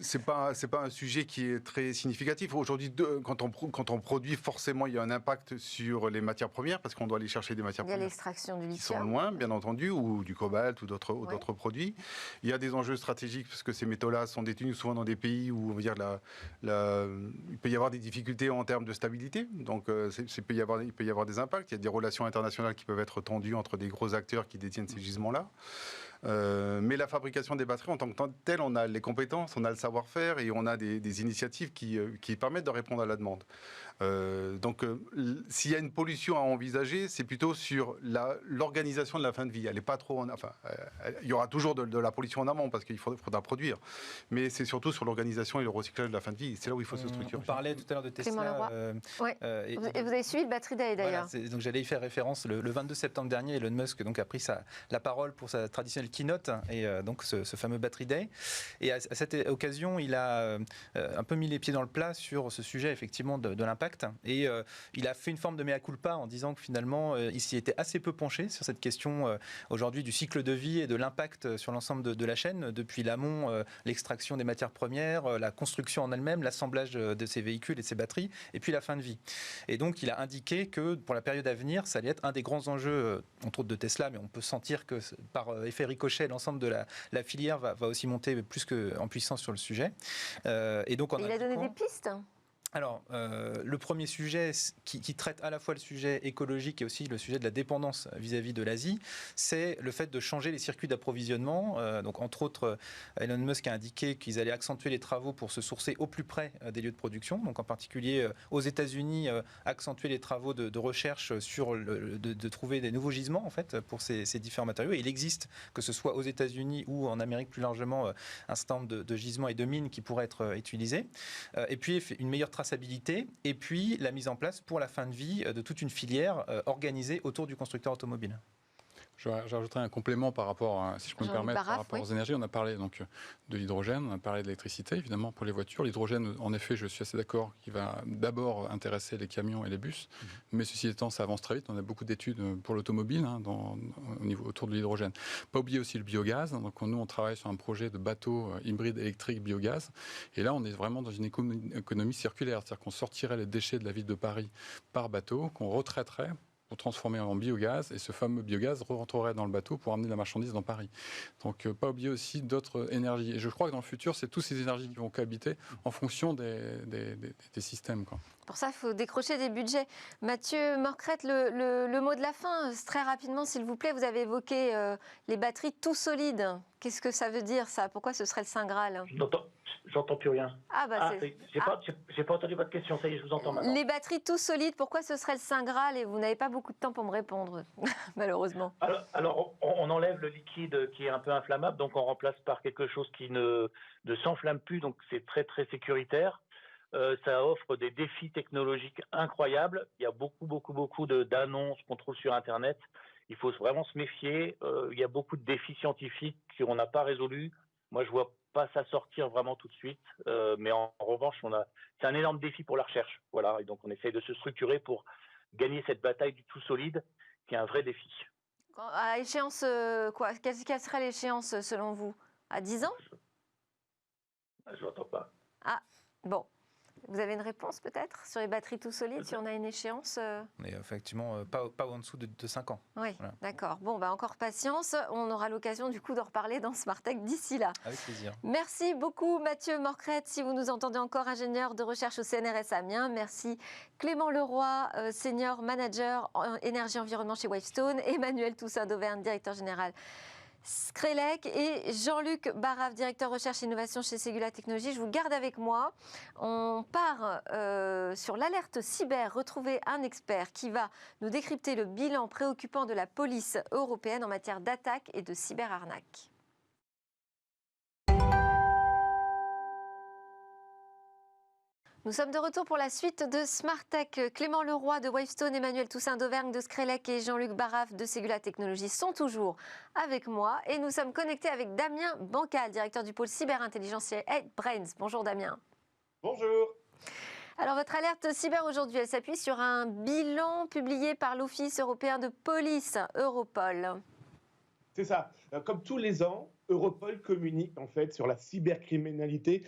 c'est pas un sujet qui est très significatif. Aujourd'hui, quand on produit, forcément, il y a un impact sur les matières premières parce qu'on doit aller chercher des matières premières. Il y a l'extraction du lithium. Qui sont loin, bien entendu, ou du cobalt ou d'autres produits. Il y a des enjeux stratégiques parce que ces métaux-là sont détenus souvent dans des pays où, on va dire, il peut y avoir des difficultés en termes de stabilité. Donc, il peut y avoir des impacts. Il y a des relations internationales qui peuvent être tendues entre des gros acteurs qui détiennent ces gisements-là. Mais la fabrication des batteries, en tant que telle, on a les compétences, on a le savoir-faire et on a des initiatives qui permettent de répondre à la demande. Donc, s'il y a une pollution à envisager, c'est plutôt sur l'organisation de la fin de vie. Elle est pas trop, il y aura toujours de la pollution en amont parce qu'il faudra produire. Mais c'est surtout sur l'organisation et le recyclage de la fin de vie. C'est là où il faut se structurer. On parlait tout à l'heure de Tesla. Et vous avez suivi le Battery Day d'ailleurs. Voilà, donc j'allais y faire référence. Le 22 septembre dernier, Elon Musk donc, a pris la parole pour sa traditionnelle keynote et donc ce fameux Battery Day. Et à cette occasion, il a un peu mis les pieds dans le plat sur ce sujet effectivement de l'impact d'impact. Et il a fait une forme de mea culpa en disant que finalement, il s'y était assez peu penché sur cette question aujourd'hui du cycle de vie et de l'impact sur l'ensemble de la chaîne, depuis l'amont, l'extraction des matières premières, la construction en elle-même, l'assemblage de ces véhicules et de ces batteries, et puis la fin de vie. Et donc, il a indiqué que pour la période à venir, ça allait être un des grands enjeux, entre autres de Tesla, mais on peut sentir que par effet ricochet, l'ensemble de la filière va aussi monter plus qu'en puissance sur le sujet. Et donc, il a donné des pistes. Alors, le premier sujet qui traite à la fois le sujet écologique et aussi le sujet de la dépendance vis-à-vis de l'Asie, c'est le fait de changer les circuits d'approvisionnement. Donc, entre autres, Elon Musk a indiqué qu'ils allaient accentuer les travaux pour se sourcer au plus près des lieux de production. Donc, en particulier aux États-Unis, accentuer les travaux de recherche sur de trouver des nouveaux gisements en fait pour ces différents matériaux. Et il existe, que ce soit aux États-Unis ou en Amérique plus largement, un certain nombre de gisements et de mines qui pourraient être utilisés. Et puis, une meilleure traçabilité, et puis la mise en place pour la fin de vie de toute une filière organisée autour du constructeur automobile. J'ajouterais un complément par rapport, si je peux me permettre, par rapport aux énergies. On a parlé donc de l'hydrogène, on a parlé de l'électricité, évidemment, pour les voitures. L'hydrogène, en effet, je suis assez d'accord, qui va d'abord intéresser les camions et les bus. Mais ceci étant, ça avance très vite. On a beaucoup d'études pour l'automobile au niveau autour de l'hydrogène. Pas oublier aussi le biogaz. Donc, nous, on travaille sur un projet de bateau hybride électrique biogaz. Et là, on est vraiment dans une économie circulaire. C'est-à-dire qu'on sortirait les déchets de la ville de Paris par bateau, qu'on retraiterait pour transformer en biogaz, et ce fameux biogaz rentrerait dans le bateau pour amener la marchandise dans Paris. Donc, pas oublier aussi d'autres énergies. Et je crois que dans le futur, c'est toutes ces énergies qui vont cohabiter en fonction des systèmes, quoi. Pour ça, il faut décrocher des budgets. Mathieu Morcrette, le mot de la fin, très rapidement, s'il vous plaît. Vous avez évoqué les batteries tout solides. Qu'est-ce que ça veut dire, ça? Pourquoi ce serait le Saint Graal? J'entends plus rien. J'ai pas entendu votre question, ça y est, je vous entends maintenant. Les batteries tout solides, pourquoi ce serait le Saint Graal? Et vous n'avez pas beaucoup de temps pour me répondre, malheureusement. Alors, on enlève le liquide qui est un peu inflammable, donc on remplace par quelque chose qui ne s'enflamme plus, donc c'est très très sécuritaire. Ça offre des défis technologiques incroyables. Il y a beaucoup d'annonces qu'on trouve sur Internet. Il faut vraiment se méfier. Il y a beaucoup de défis scientifiques qu'on n'a pas résolus. Moi, je vois pas ça sortir vraiment tout de suite. Mais en revanche, c'est un énorme défi pour la recherche. Voilà. Et donc, on essaye de se structurer pour gagner cette bataille du tout solide, qui est un vrai défi. À échéance, quoi? Quelle serait l'échéance, selon vous? À 10 ans? Je n'entends pas. Ah, bon. Vous avez une réponse peut-être sur les batteries tout solides, si on a une échéance Mais effectivement, pas en dessous de 5 ans. Oui, voilà. D'accord. Bon, encore patience. On aura l'occasion du coup d'en reparler dans Smartech d'ici là. Avec plaisir. Merci beaucoup Mathieu Morcrette, si vous nous entendez encore, ingénieur de recherche au CNRS Amiens. Merci Clément Leroy, senior manager en énergie-environnement chez Wavestone. Emmanuel Toussaint d'Auvergne, directeur général Screlec, et Jean-Luc Barrave, directeur recherche et innovation chez Ségula Technologies. Je vous garde avec moi. On part sur l'alerte cyber, retrouver un expert qui va nous décrypter le bilan préoccupant de la police européenne en matière d'attaque et de cyberarnaque. Nous sommes de retour pour la suite de Smartech. Clément Leroy de Wavestone, Emmanuel Toussaint d'Auvergne de Screlec et Jean-Luc Barrave de Ségula Technologies sont toujours avec moi. Et nous sommes connectés avec Damien Bancal, directeur du pôle cyberintelligence chez HeadBrains. Bonjour Damien. Bonjour. Alors votre alerte cyber aujourd'hui, elle s'appuie sur un bilan publié par l'Office européen de police, Europol. C'est ça. Comme tous les ans, Europol communique en fait sur la cybercriminalité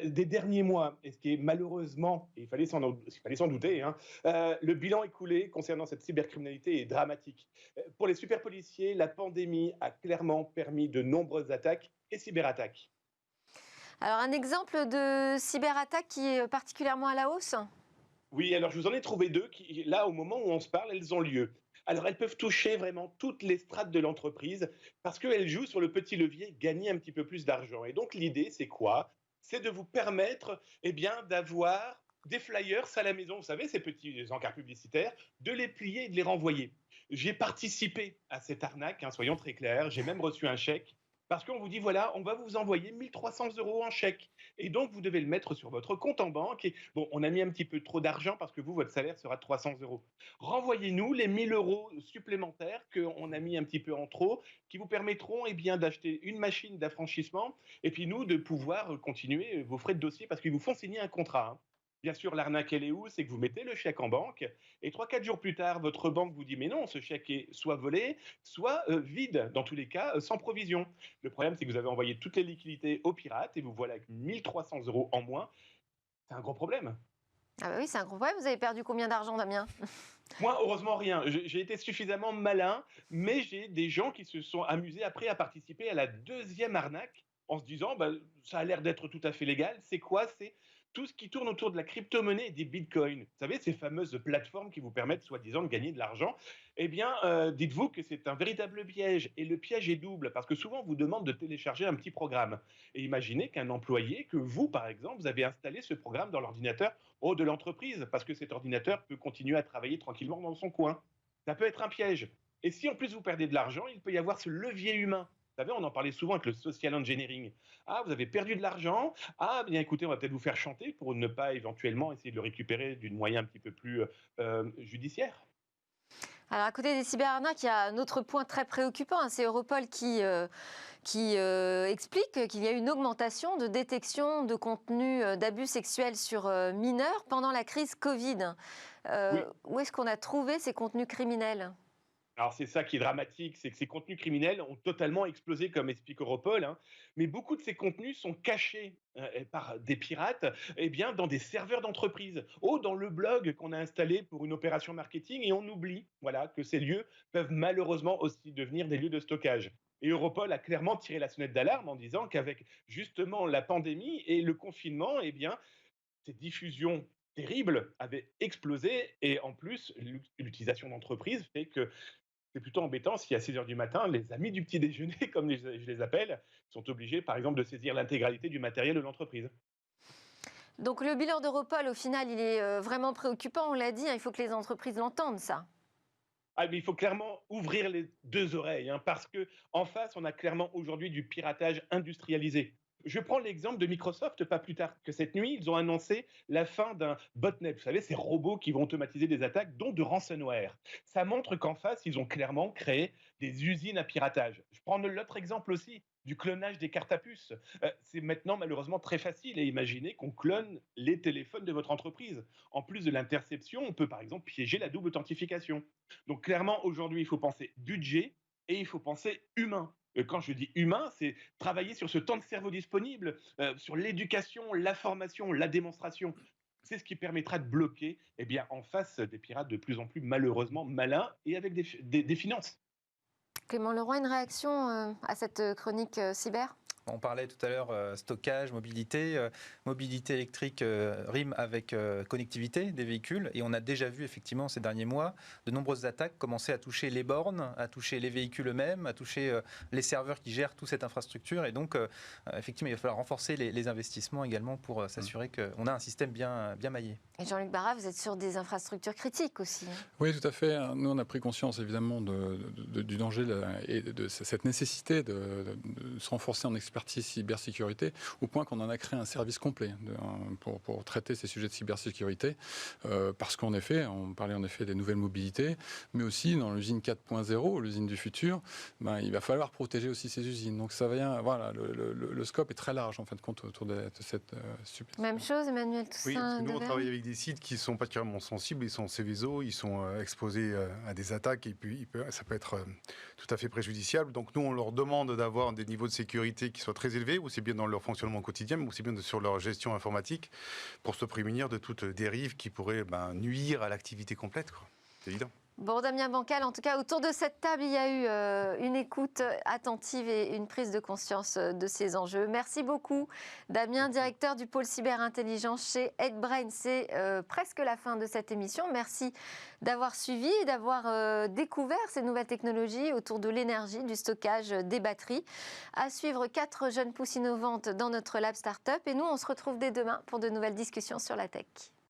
des derniers mois. Et ce qui est malheureusement, il fallait s'en douter, le bilan écoulé concernant cette cybercriminalité est dramatique. Pour les super policiers, la pandémie a clairement permis de nombreuses attaques et cyberattaques. Alors un exemple de cyberattaque qui est particulièrement à la hausse? Oui, alors je vous en ai trouvé deux qui, là, au moment où on se parle, elles ont lieu. Alors, elles peuvent toucher vraiment toutes les strates de l'entreprise parce qu'elles jouent sur le petit levier gagner un petit peu plus d'argent. Et donc, l'idée, c'est quoi? C'est de vous permettre d'avoir des flyers à la maison, vous savez, ces petits encarts publicitaires, de les plier et de les renvoyer. J'ai participé à cette arnaque, soyons très clairs, j'ai même reçu un chèque. Parce qu'on vous dit, voilà, on va vous envoyer 1 300 € en chèque. Et donc, vous devez le mettre sur votre compte en banque. Et bon, on a mis un petit peu trop d'argent parce que vous, votre salaire sera de 300 €. Renvoyez-nous les 1 000 € supplémentaires qu'on a mis un petit peu en trop, qui vous permettront d'acheter une machine d'affranchissement et puis nous, de pouvoir continuer vos frais de dossier parce qu'ils vous font signer un contrat. Bien sûr, l'arnaque, elle est où? C'est que vous mettez le chèque en banque et 3-4 jours plus tard, votre banque vous dit mais non, ce chèque est soit volé, soit vide, dans tous les cas, sans provision. Le problème, c'est que vous avez envoyé toutes les liquidités aux pirates et vous voilà avec 1300 € en moins. C'est un gros problème. Ah bah oui, c'est un gros problème. Vous avez perdu combien d'argent, Damien? Moi, heureusement, rien. J'ai été suffisamment malin, mais j'ai des gens qui se sont amusés après à participer à la deuxième arnaque en se disant, bah, ça a l'air d'être tout à fait légal. C'est quoi? C'est tout ce qui tourne autour de la crypto-monnaie et des bitcoins. Vous savez, ces fameuses plateformes qui vous permettent soi-disant de gagner de l'argent. Eh bien, dites-vous que c'est un véritable piège. Et le piège est double, parce que souvent, on vous demande de télécharger un petit programme. Et imaginez qu'un employé, que vous, par exemple, vous avez installé ce programme dans l'ordinateur de l'entreprise, parce que cet ordinateur peut continuer à travailler tranquillement dans son coin. Ça peut être un piège. Et si en plus vous perdez de l'argent, il peut y avoir ce levier humain. Vous savez, on en parlait souvent avec le social engineering. Ah, vous avez perdu de l'argent. Ah, bien écoutez, on va peut-être vous faire chanter pour ne pas éventuellement essayer de le récupérer d'une moyen un petit peu plus judiciaire. Alors, à côté des cyberarnaques, il y a un autre point très préoccupant. C'est Europol qui explique qu'il y a eu une augmentation de détection de contenu d'abus sexuels sur mineurs pendant la crise Covid. Oui. Où est-ce qu'on a trouvé ces contenus criminels? Alors c'est ça qui est dramatique, c'est que ces contenus criminels ont totalement explosé, comme explique Europol, hein. Mais beaucoup de ces contenus sont cachés par des pirates, eh bien, dans des serveurs d'entreprise, dans le blog qu'on a installé pour une opération marketing, et on oublie, voilà, que ces lieux peuvent malheureusement aussi devenir des lieux de stockage. Et Europol a clairement tiré la sonnette d'alarme en disant qu'avec justement la pandémie et le confinement, eh bien, ces diffusions terribles avaient explosé, et en plus, l'utilisation d'entreprises fait que c'est plutôt embêtant si à 6 heures du matin, les amis du petit déjeuner, comme je les appelle, sont obligés, par exemple, de saisir l'intégralité du matériel de l'entreprise. Donc le bilan d'Europol, au final, il est vraiment préoccupant, on l'a dit, il faut que les entreprises l'entendent, ça. Ah, mais il faut clairement ouvrir les deux oreilles, hein, parce que en face, on a clairement aujourd'hui du piratage industrialisé. Je prends l'exemple de Microsoft, pas plus tard que cette nuit, ils ont annoncé la fin d'un botnet, vous savez, ces robots qui vont automatiser des attaques, dont de ransomware. Ça montre qu'en face, ils ont clairement créé des usines à piratage. Je prends l'autre exemple aussi, du clonage des cartes à puce. C'est maintenant malheureusement très facile à imaginer qu'on clone les téléphones de votre entreprise. En plus de l'interception, on peut par exemple piéger la double authentification. Donc clairement, aujourd'hui, il faut penser budget et il faut penser humain. Quand je dis humain, c'est travailler sur ce temps de cerveau disponible, sur l'éducation, la formation, la démonstration. C'est ce qui permettra de bloquer, eh bien, en face des pirates de plus en plus malheureusement malins et avec des finances. Clément Leroy, une réaction à cette chronique cyber? On parlait tout à l'heure stockage, mobilité. Mobilité électrique rime avec connectivité des véhicules. Et on a déjà vu effectivement ces derniers mois de nombreuses attaques commencer à toucher les bornes, à toucher les véhicules eux-mêmes, à toucher les serveurs qui gèrent toute cette infrastructure. Et donc effectivement, il va falloir renforcer les investissements également pour s'assurer qu'on a un système bien maillé. Et Jean-Luc Barra, vous êtes sur des infrastructures critiques aussi. Oui, tout à fait. Nous, on a pris conscience évidemment du danger et de cette nécessité de se renforcer en expertise cybersécurité, au point qu'on en a créé un service complet pour traiter ces sujets de cybersécurité. Parce qu'en effet, on parlait en effet des nouvelles mobilités, mais aussi dans l'usine 4.0, l'usine du futur, il va falloir protéger aussi ces usines. Donc ça vient, voilà, le scope est très large en fin de compte autour de cette super. Même chose, Emmanuel Toussaint. Oui, parce que nous, on travaille avec des sites qui sont particulièrement sensibles, ils sont Céveso, ils sont exposés à des attaques, et puis ça peut être tout à fait préjudiciable. Donc nous, on leur demande d'avoir des niveaux de sécurité qui soient très élevés, aussi bien dans leur fonctionnement quotidien, mais aussi bien sur leur gestion informatique, pour se prémunir de toute dérive qui pourrait nuire à l'activité complète, quoi. C'est évident. Bon, Damien Bancal, en tout cas, autour de cette table, il y a eu une écoute attentive et une prise de conscience de ces enjeux. Merci beaucoup, Damien, directeur du pôle cyberintelligence chez Headbrain. C'est presque la fin de cette émission. Merci d'avoir suivi et d'avoir découvert ces nouvelles technologies autour de l'énergie, du stockage, des batteries. À suivre 4 jeunes pousses innovantes dans notre lab Startup. Et nous, on se retrouve dès demain pour de nouvelles discussions sur la tech.